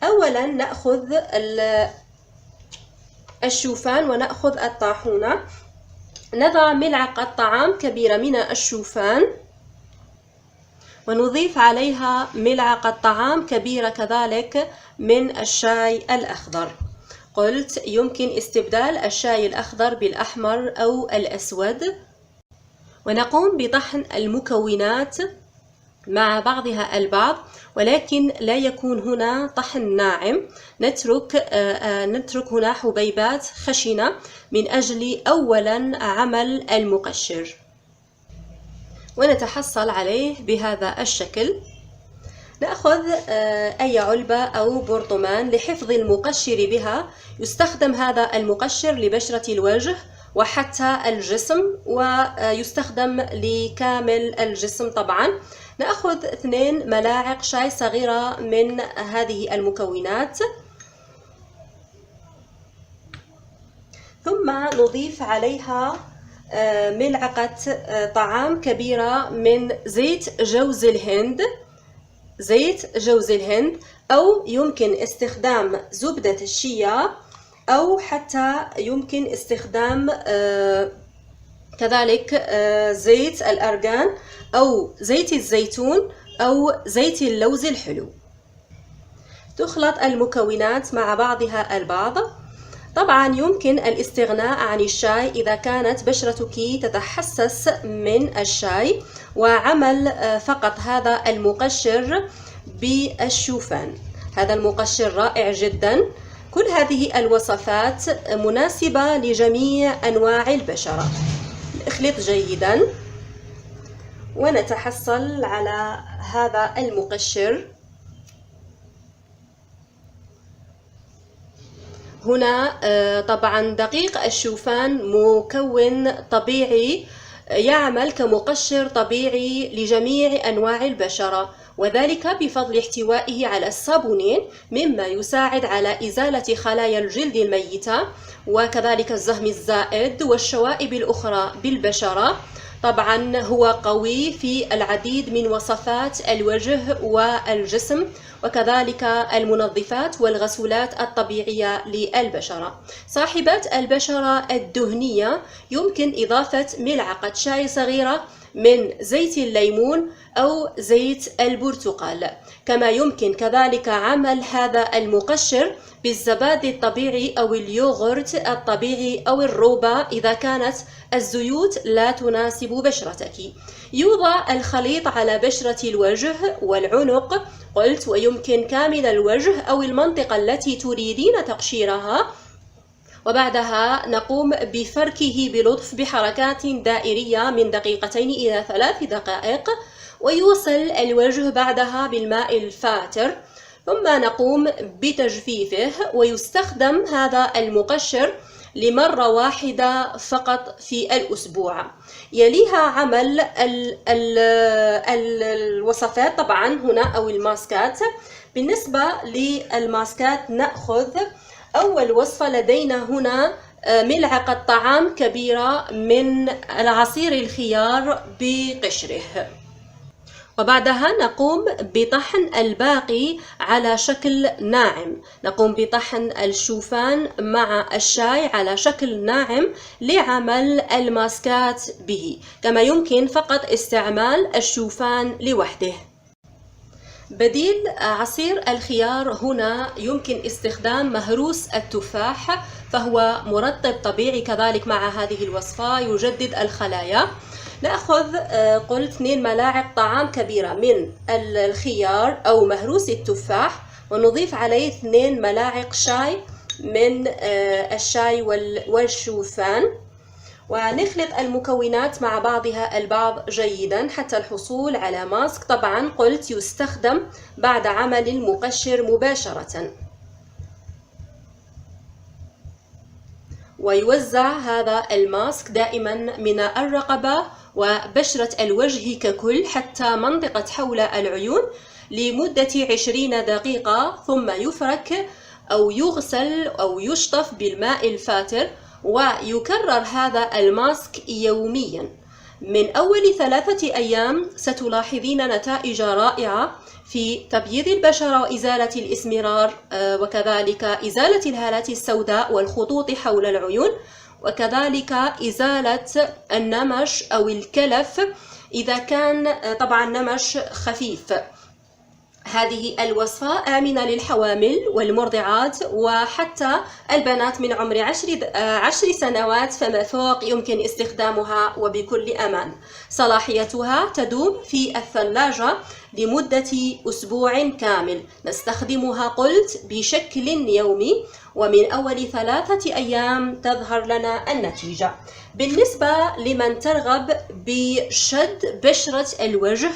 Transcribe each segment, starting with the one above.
أولا نأخذ الشوفان ونأخذ الطاحونة. نضع ملعقة طعام كبيرة من الشوفان ونضيف عليها ملعقة طعام كبيرة كذلك من الشاي الأخضر. قلت يمكن استبدال الشاي الأخضر بالأحمر أو الأسود. ونقوم بطحن المكونات مع بعضها ولكن لا يكون هنا طحن ناعم، نترك هنا حبيبات خشنة من أجل أولا عمل المقشر، ونتحصل عليه بهذا الشكل. نأخذ أي علبة أو برطمان لحفظ المقشر بها. يستخدم هذا المقشر لبشرة الوجه وحتى الجسم، ويستخدم لكامل الجسم طبعا. نأخذ 2 ملاعق شاي صغيرة من هذه المكونات، ثم نضيف عليها ملعقة طعام كبيرة من زيت جوز الهند، أو يمكن استخدام زبدة الشيا، أو حتى يمكن استخدام كذلك زيت الأرغان أو زيت الزيتون أو زيت اللوز الحلو. تخلط المكونات مع بعضها البعض. طبعا يمكن الاستغناء عن الشاي إذا كانت بشرتك تتحسس من الشاي، وعمل فقط هذا المقشر بالشوفان. هذا المقشر رائع جدا. كل هذه الوصفات مناسبة لجميع أنواع البشرة. نخلط جيدا ونتحصل على هذا المقشر. هنا طبعا دقيق الشوفان مكون طبيعي يعمل كمقشر طبيعي لجميع أنواع البشرة، وذلك بفضل احتوائه على الصابونين، مما يساعد على إزالة خلايا الجلد الميتة وكذلك الزهم الزائد والشوائب الأخرى بالبشرة. طبعا هو قوي في العديد من وصفات الوجه والجسم، وكذلك المنظفات والغسولات الطبيعية للبشرة. صاحبات البشرة الدهنية يمكن إضافة ملعقة شاي صغيرة من زيت الليمون أو زيت البرتقال. كما يمكن كذلك عمل هذا المقشر بالزبادي الطبيعي أو اليوغورت الطبيعي أو الروبا إذا كانت الزيوت لا تناسب بشرتك. يوضع الخليط على بشرة الوجه والعنق، قلت ويمكن كامل الوجه أو المنطقة التي تريدين تقشيرها، وبعدها نقوم بفركه بلطف بحركات دائرية من 2 إلى 3 دقائق، ويوصل الوجه بعدها بالماء الفاتر، ثم نقوم بتجفيفه. ويستخدم هذا المقشر لمرة واحدة فقط في الأسبوع. يليها عمل الوصفات طبعا هنا أو الماسكات. بالنسبة للماسكات نأخذ أول وصفة لدينا هنا ملعقة طعام كبيرة من العصير الخيار بقشره، وبعدها نقوم بطحن الباقي على شكل ناعم. نقوم بطحن الشوفان مع الشاي على شكل ناعم لعمل الماسكات به، كما يمكن فقط استعمال الشوفان لوحده. بديل عصير الخيار هنا يمكن استخدام مهروس التفاح، فهو مرطب طبيعي كذلك مع هذه الوصفة يجدد الخلايا. نأخذ قلت 2 ملاعق طعام كبيرة من الخيار أو مهروس التفاح، ونضيف عليه 2 ملاعق شاي من الشاي والشوفان، ونخلط المكونات مع بعضها البعض جيدا حتى الحصول على ماسك. طبعا قلت يستخدم بعد عمل المقشر مباشرة. ويوزع هذا الماسك دائما من الرقبة وبشرة الوجه ككل حتى منطقة حول العيون لمدة 20 دقيقة، ثم يفرك أو يغسل أو يشطف بالماء الفاتر، ويكرر هذا الماسك يوميا. من أول 3 أيام ستلاحظين نتائج رائعة في تبييض البشرة وإزالة الإسمرار، وكذلك إزالة الهالات السوداء والخطوط حول العيون، وكذلك إزالة النمش أو الكلف إذا كان طبعا نمش خفيف. هذه الوصفة آمنة للحوامل والمرضعات وحتى البنات من عمر 10 سنوات فما فوق يمكن استخدامها وبكل أمان. صلاحيتها تدوم في الثلاجة لمدة أسبوع كامل. نستخدمها قلت بشكل يومي، ومن أول 3 أيام تظهر لنا النتيجة. بالنسبة لمن ترغب بشد بشرة الوجه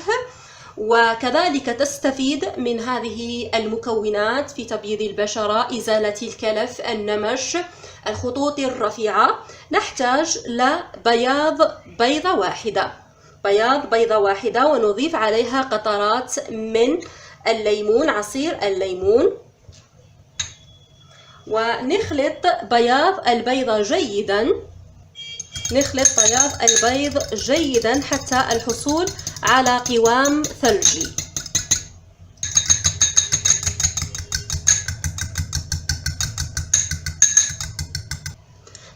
وكذلك تستفيد من هذه المكونات في تبييض البشرة، إزالة الكلف، النمش، الخطوط الرفيعة، نحتاج لبياض بيضة واحدة ونضيف عليها قطرات من الليمون، عصير الليمون، ونخلط بياض البيضة جيدا. نخلط بياض البيض جيدا حتى الحصول على قوام ثلجي.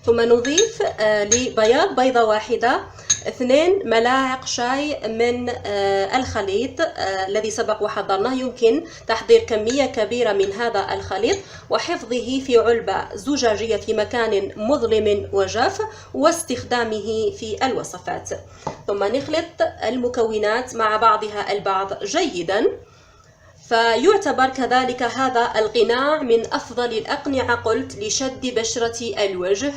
ثم نضيف لبياض بيضة واحدة 2 ملاعق شاي من الخليط الذي سبق وحضرناه. يمكن تحضير كمية كبيرة من هذا الخليط وحفظه في علبة زجاجية في مكان مظلم وجاف واستخدامه في الوصفات. ثم نخلط المكونات مع بعضها البعض جيدا. فيعتبر كذلك هذا القناع من أفضل الأقنعة قلت لشد بشرة الوجه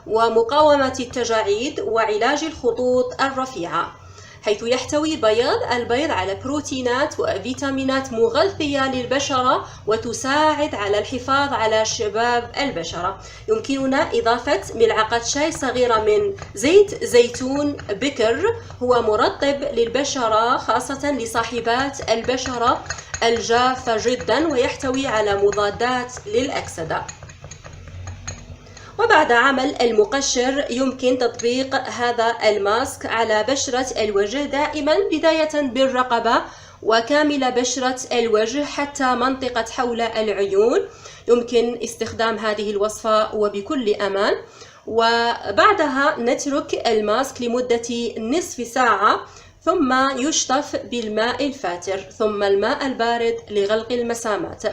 ومقاومة التجاعيد وعلاج الخطوط الرفيعة، حيث يحتوي بياض البيض على بروتينات وفيتامينات مغذية للبشرة وتساعد على الحفاظ على شباب البشرة. يمكننا إضافة ملعقة شاي صغيرة من زيت زيتون بكر، هو مرطب للبشرة خاصة لصاحبات البشرة الجافة جدا ويحتوي على مضادات للأكسدة. وبعد عمل المقشر يمكن تطبيق هذا الماسك على بشرة الوجه دائما، بداية بالرقبة وكامل بشرة الوجه حتى منطقة حول العيون. يمكن استخدام هذه الوصفة وبكل أمان. وبعدها نترك الماسك لمدة نصف ساعة، ثم يشطف بالماء الفاتر ثم الماء البارد لغلق المسامات.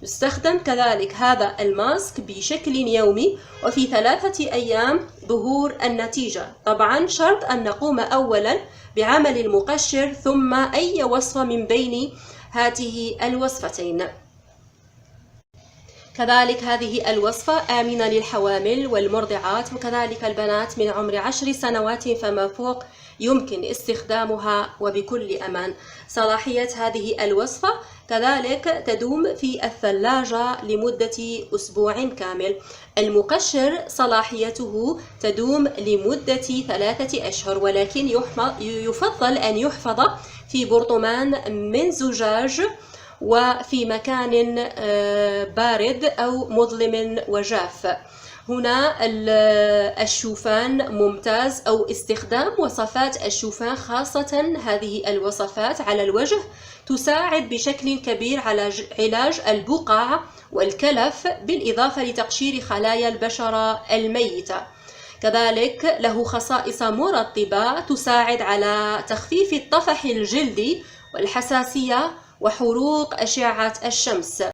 يستخدم كذلك هذا الماسك بشكل يومي، وفي 3 أيام ظهور النتيجة. طبعا شرط أن نقوم أولا بعمل المقشر ثم أي وصفة من بين هذه الوصفتين. كذلك هذه الوصفة آمنة للحوامل والمرضعات وكذلك البنات من عمر 10 سنوات فما فوق يمكن استخدامها وبكل أمان. صلاحية هذه الوصفة كذلك تدوم في الثلاجة لمدة أسبوع كامل. المقشر صلاحيته تدوم لمدة 3 أشهر، ولكن يفضل أن يحفظ في برطمان من زجاج وفي مكان بارد أو مظلم وجاف. هنا الشوفان ممتاز، أو استخدام وصفات الشوفان، خاصة هذه الوصفات على الوجه تساعد بشكل كبير على علاج البقع والكلف بالإضافة لتقشير خلايا البشرة الميتة. كذلك له خصائص مرطبة تساعد على تخفيف الطفح الجلدي والحساسية وحروق أشعة الشمس.